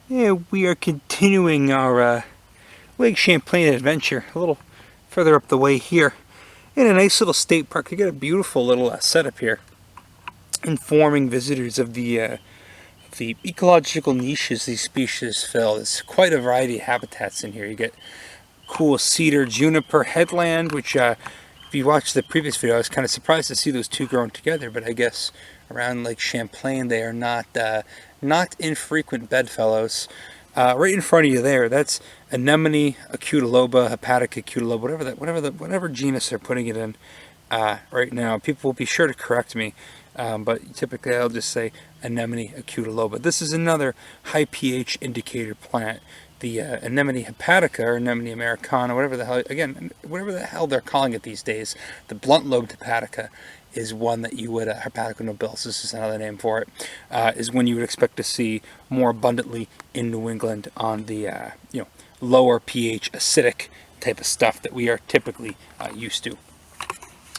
Yeah, we are continuing our Lake Champlain adventure a little further up the way here in a nice little state park. We got a beautiful little setup here, informing visitors of the ecological niches these species fill. There's quite a variety of habitats in here. You get cool cedar juniper headland, which if you watched the previous video, I was kind of surprised to see those two growing together, but I guess around Lake Champlain they are not infrequent bedfellows. Right in front of you there, that's Anemone acuteloba, Hepatica acuteloba, whatever genus they're putting it in right now. People will be sure to correct me, but typically I'll just say Anemone acuteloba. This is another high pH indicator plant. The Anemone hepatica or Anemone americana, whatever the hell they're calling it these days, the blunt-lobed hepatica is one that you would, Hepatica nobilis is another name for it, is one you would expect to see more abundantly in New England on the lower pH acidic type of stuff that we are typically used to.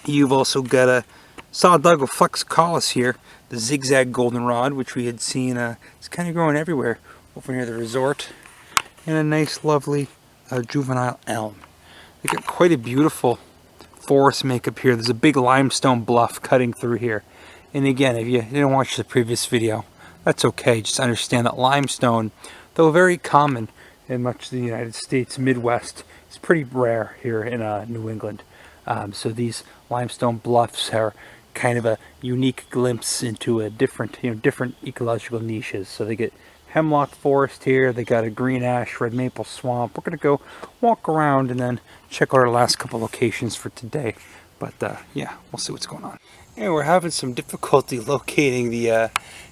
You've also got a Solidago flexicaulis here, the zigzag goldenrod, which we had seen. It's kind of growing everywhere over near the resort, and a nice, lovely juvenile elm. They got quite a beautiful forest makeup here. There's a big limestone bluff cutting through here. And again, if you didn't watch the previous video, that's okay. Just understand that limestone, though very common in much of the United States Midwest, is pretty rare here in New England. So these limestone bluffs are kind of a unique glimpse into a different ecological niches. So they get hemlock forest here, they got a green ash, red maple swamp. We're gonna go walk around and then check out our last couple locations for today. But yeah, we'll see what's going on. And we're having some difficulty locating the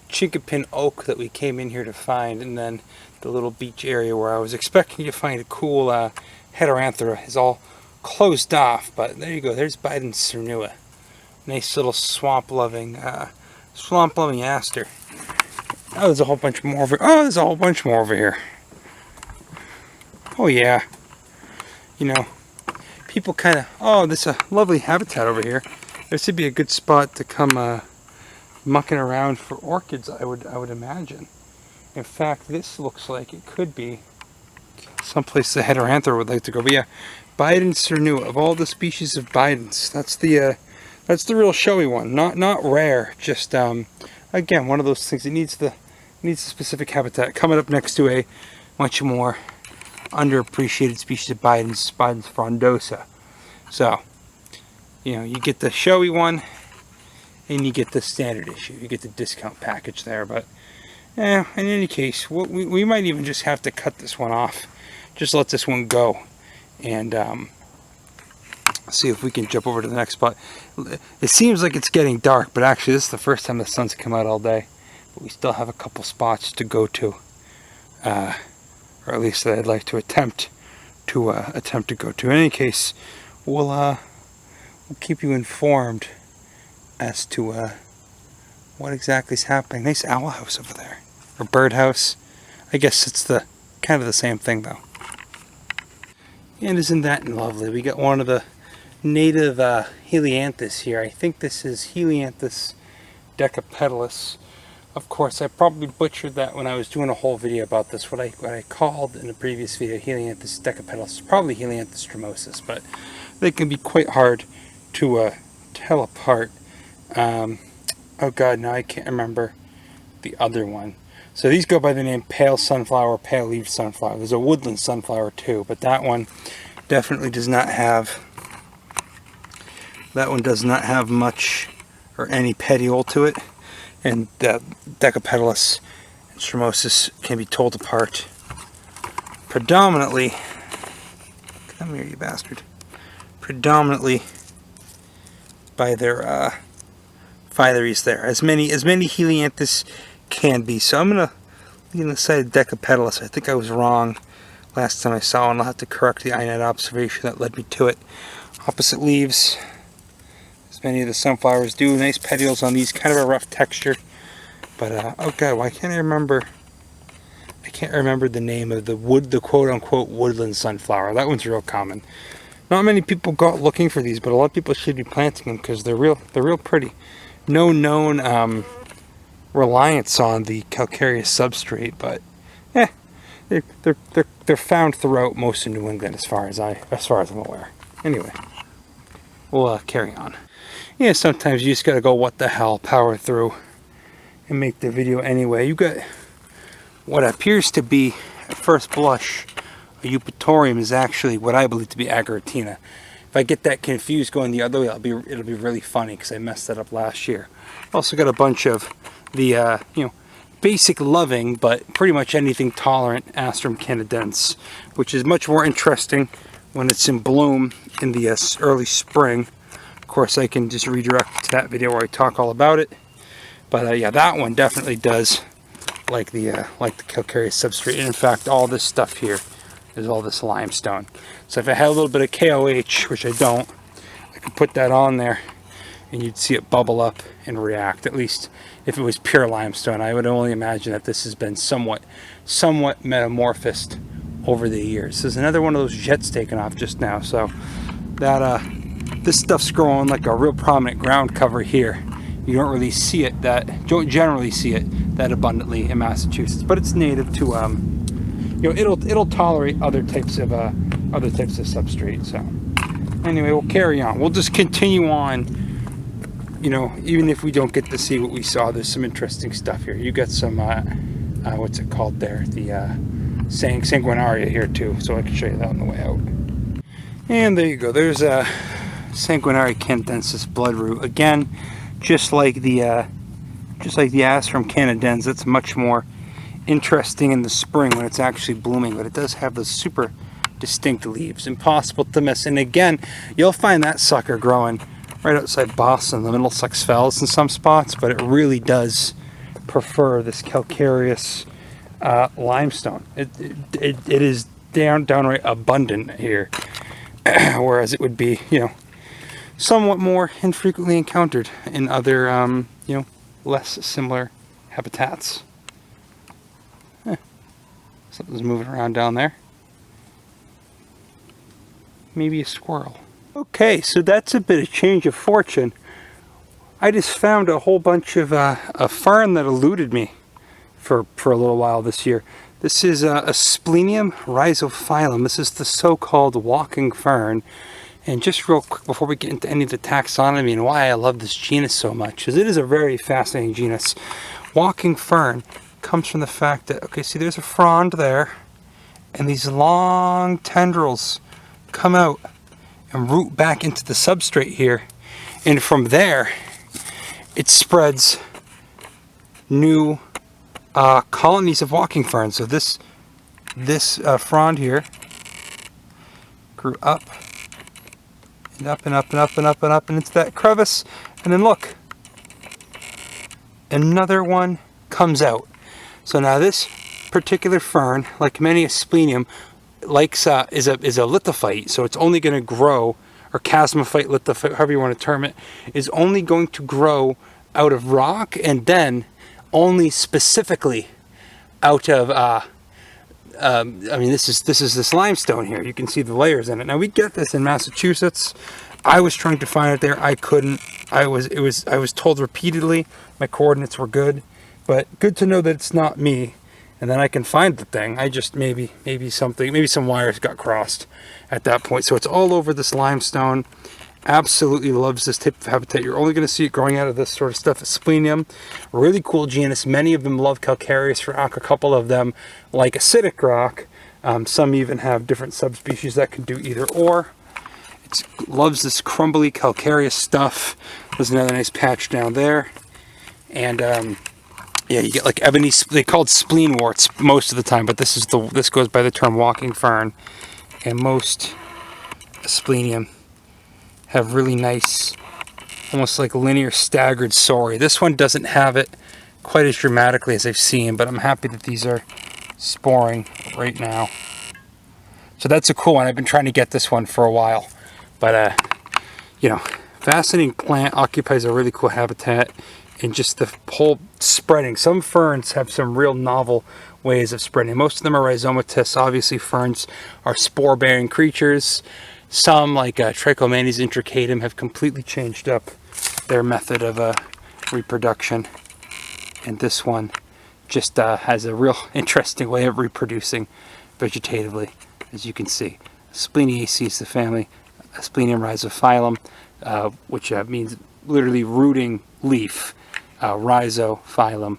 chinkapin oak that we came in here to find, and then the little beach area where I was expecting to find a cool Helianthus is all closed off. But there you go, there's Biden's cernua. Nice little swamp-loving aster. Oh, there's a whole bunch more over. Oh, there's a whole bunch more over here. Oh yeah. You know, people kind of. Oh, there's a lovely habitat over here. This would be a good spot to come mucking around for orchids. I would imagine. In fact, this looks like it could be someplace the Helianthus would like to go. But yeah, Biden's cernua, of all the species of Biden's, that's the real showy one. Not rare. Just again, one of those things that needs a specific habitat. Coming up next to a much more underappreciated species of Biden's frondosa. So, you get the showy one, and you get the standard issue. You get the discount package there. But, in any case, we might even just have to cut this one off. Just let this one go, and see if we can jump over to the next spot. It seems like it's getting dark, but actually this is the first time the sun's come out all day. But we still have a couple spots to go to, or at least that I'd like to attempt to go to. In any case, we'll keep you informed as to what exactly is happening. Nice owl house over there, or bird house. I guess it's the kind of the same thing though. And isn't that lovely? We got one of the native Helianthus here. I think this is Helianthus decapetalus. Of course, I probably butchered that when I was doing a whole video about this. What I called in the previous video Helianthus decapetalus, probably Helianthus tremosus, but they can be quite hard to tell apart. Oh god, now I can't remember the other one. So these go by the name pale sunflower, pale leaf sunflower. There's a woodland sunflower too, but that one definitely does not have. That one does not have much or any petiole to it, and the decapetalus and tremosus can be told apart predominantly. Come here, you bastard! Predominantly by their phyllaries there. As many Helianthus can be. So I'm gonna lean on the side of decapetalus. I think I was wrong last time I saw one. I'll have to correct the INET observation that led me to it. Opposite leaves, as many of the sunflowers do. Nice petioles on these, kind of a rough texture. But oh god, why can't I remember? I can't remember the name of the quote-unquote woodland sunflower. That one's real common. Not many people go out looking for these, but a lot of people should be planting them because they're real pretty. No known reliance on the calcareous substrate, but they're found throughout most of New England, as far as I'm aware. Anyway, we'll carry on. Yeah, sometimes you just gotta go what the hell, power through, and make the video anyway. You got what appears to be, at first blush, a eupatorium is actually what I believe to be Ageratina. If I get that confused going the other way, it'll be really funny because I messed that up last year. Also got a bunch of the basic loving but pretty much anything tolerant Asarum canadense, which is much more interesting when it's in bloom in the early spring. Of course, I can just redirect to that video where I talk all about it. But yeah, that one definitely does like the calcareous substrate. And in fact, all this stuff here is all this limestone. So if I had a little bit of KOH, which I don't, I could put that on there and you'd see it bubble up and react. At least if it was pure limestone. I would only imagine that this has been somewhat metamorphosed over the years. There's another one of those jets taken off just now. So that this stuff's growing like a real prominent ground cover here. You don't really see it don't generally see it that abundantly in Massachusetts, but it's native to it'll tolerate other types of substrate. So anyway, we'll carry on. We'll just continue on. Even if we don't get to see what we saw, there's some interesting stuff here. You got some what's it called there? The Sanguinaria here too, so I can show you that on the way out. And there you go. There's a Sanguinaria canadensis bloodroot. Again, just like the Asarum canadense, it's much more interesting in the spring when it's actually blooming, but it does have those super distinct leaves, impossible to miss. And again, you'll find that sucker growing right outside Boston, the Middlesex Fells in some spots, but it really does prefer this calcareous limestone. It is downright abundant here, whereas it would be, somewhat more infrequently encountered in other, less similar habitats. Something's moving around down there. Maybe a squirrel. Okay, so that's a bit of change of fortune. I just found a whole bunch of a fern that eluded me for a little while this year. This is Asplenium rhizophyllum. This is the so-called walking fern. And just real quick before we get into any of the taxonomy and why I love this genus so much, because it is a very fascinating genus. Walking fern comes from the fact that, okay, see there's a frond there, and these long tendrils come out and root back into the substrate here, and from there it spreads new colonies of walking ferns. So this frond here grew up and up and up and up and up and up and into that crevice, and then look, another one comes out. So now this particular fern, like many Asplenium, is a lithophyte, so it's only going to grow, or chasmophyte, lithophyte, however you want to term it, is only going to grow out of rock, and then only specifically out of this is this limestone here. You can see the layers in it. Now we get this in Massachusetts. I was trying to find it there. I couldn't. I was told repeatedly my coordinates were good, but good to know that it's not me. And then I can find the thing. I just maybe some wires got crossed at that point. So it's all over this limestone. Absolutely loves this type of habitat. You're only going to see it growing out of this sort of stuff. Asplenium, really cool genus. Many of them love calcareous rock. A couple of them like acidic rock. Some even have different subspecies that can do either or. It loves this crumbly calcareous stuff. There's another nice patch down there. And yeah, you get like ebony. They called spleen warts most of the time, but this goes by the term walking fern. And most Asplenium have really nice, almost like linear staggered sori. This one doesn't have it quite as dramatically as I've seen, but I'm happy that these are sporing right now. So that's a cool one. I've been trying to get this one for a while, but fascinating plant, occupies a really cool habitat, and just the whole spreading. Some ferns have some real novel ways of spreading. Most of them are rhizomatous. Obviously ferns are spore-bearing creatures. Some, like Trichomanes intricatum, have completely changed up their method of reproduction. And this one just has a real interesting way of reproducing vegetatively, as you can see. Aspleniaceae is the family, Asplenium rhizophyllum, which means literally rooting leaf, rhizophyllum,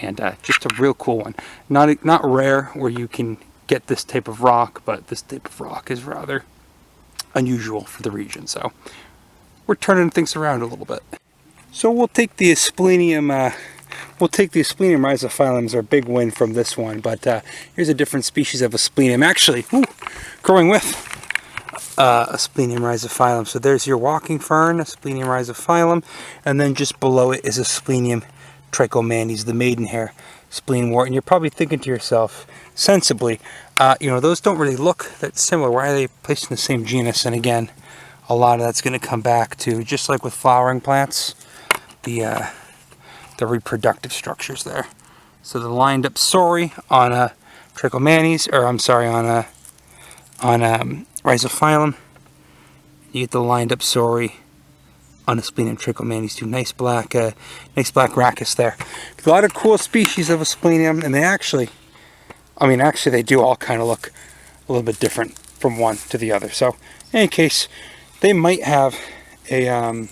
and just a real cool one. Not rare where you can get this type of rock, but this type of rock is rather unusual for the region. So we're turning things around a little bit. So we'll take the Asplenium. We'll take the Asplenium rhizophyllum as our big win from this one. But here's a different species of Asplenium, actually growing with Asplenium rhizophyllum. So there's your walking fern, Asplenium rhizophyllum, and then just below it is Asplenium trichomanes, the maidenhair spleenwort. And you're probably thinking to yourself, sensibly, you know, those don't really look that similar. Why are they placed in the same genus? And again, a lot of that's going to come back to, just like with flowering plants, the reproductive structures there. So the lined up sori on trichomanes, or I'm sorry, on rhizophyllum. You get the lined up sori on Asplenium trichomanes too. Nice black rachis there. A lot of cool species of Asplenium, and they actually, they do all kind of look a little bit different from one to the other. So in any case, they might have a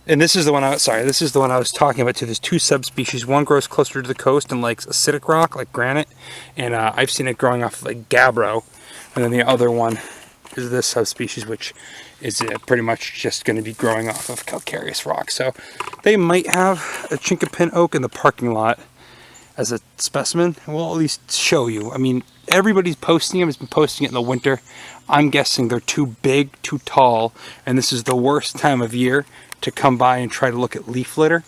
and this is the one I was talking about too. There's two subspecies. One grows closer to the coast and likes acidic rock, like granite, and I've seen it growing off like gabbro. And then the other one is this subspecies, which is pretty much just going to be growing off of calcareous rock. So they might have a chinkapin oak in the parking lot as a specimen. We'll at least show you. I mean, everybody's posting them, has been posting it in the winter. I'm guessing they're too big, too tall, and this is the worst time of year to come by and try to look at leaf litter.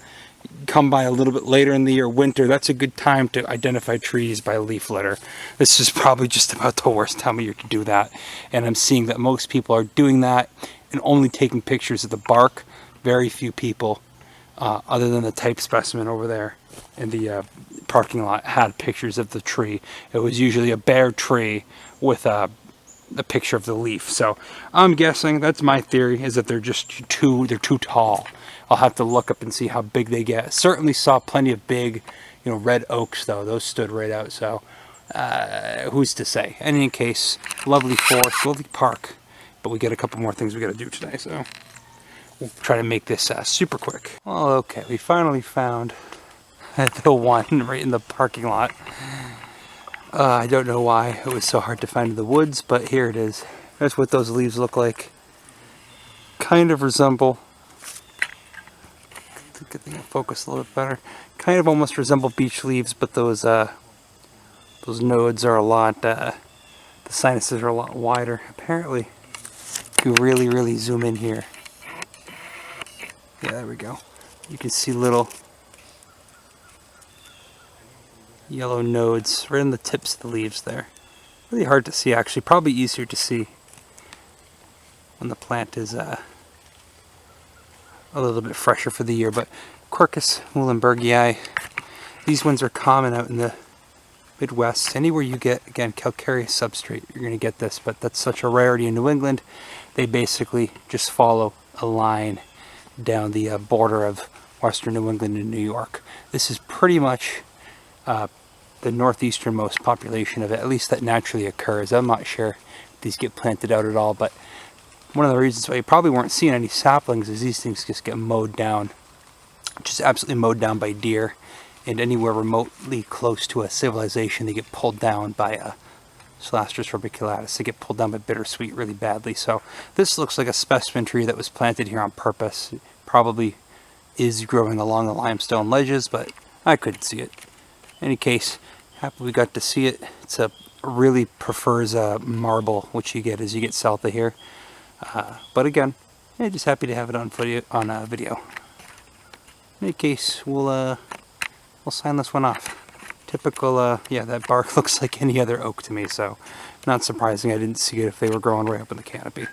Come by a little bit later in the year, winter, that's a good time to identify trees by leaf litter. This is probably just about the worst time of year to do that. And I'm seeing that most people are doing that and only taking pictures of the bark. Very few people, other than the type specimen over there in the parking lot, had pictures of the tree. It was usually a bare tree with a picture of the leaf. So I'm guessing, that's my theory, is that they're just too tall. I'll have to look up and see how big they get. Certainly saw plenty of big, red oaks though. Those stood right out. So who's to say? In any case, lovely forest, lovely park. But we got a couple more things we got to do today. So we'll try to make this super quick. Well, okay, we finally found the one right in the parking lot. I don't know why it was so hard to find in the woods, but here it is. That's what those leaves look like. Kind of resemble, I think I'll focus a little bit better. Kind of almost resemble beech leaves, but those nodes are a lot, the sinuses are a lot wider. Apparently, if you really zoom in here, yeah, there we go. You can see little yellow nodes right in the tips of the leaves there. Really hard to see, actually. Probably easier to see when the plant is a little bit fresher for the year. But Quercus muehlenbergii, these ones are common out in the Midwest. Anywhere you get, again, calcareous substrate, you're going to get this, but that's such a rarity in New England. They basically just follow a line down the border of western New England and New York. This is pretty much the northeasternmost population of it, at least that naturally occurs. I'm not sure if these get planted out at all, but one of the reasons why you probably weren't seeing any saplings is these things just get mowed down, just absolutely mowed down by deer, and anywhere remotely close to a civilization they get pulled down by Celastrus orbiculatus. They get pulled down by bittersweet really badly. So this looks like a specimen tree that was planted here on purpose. It probably is growing along the limestone ledges, but I couldn't see it. In any case, happy we got to see it. It's really prefers marble, which you get as you get south of here. But again, just happy to have it on video. In any case, we'll sign this one off. Typical, yeah, that bark looks like any other oak to me, so not surprising I didn't see it if they were growing right up in the canopy.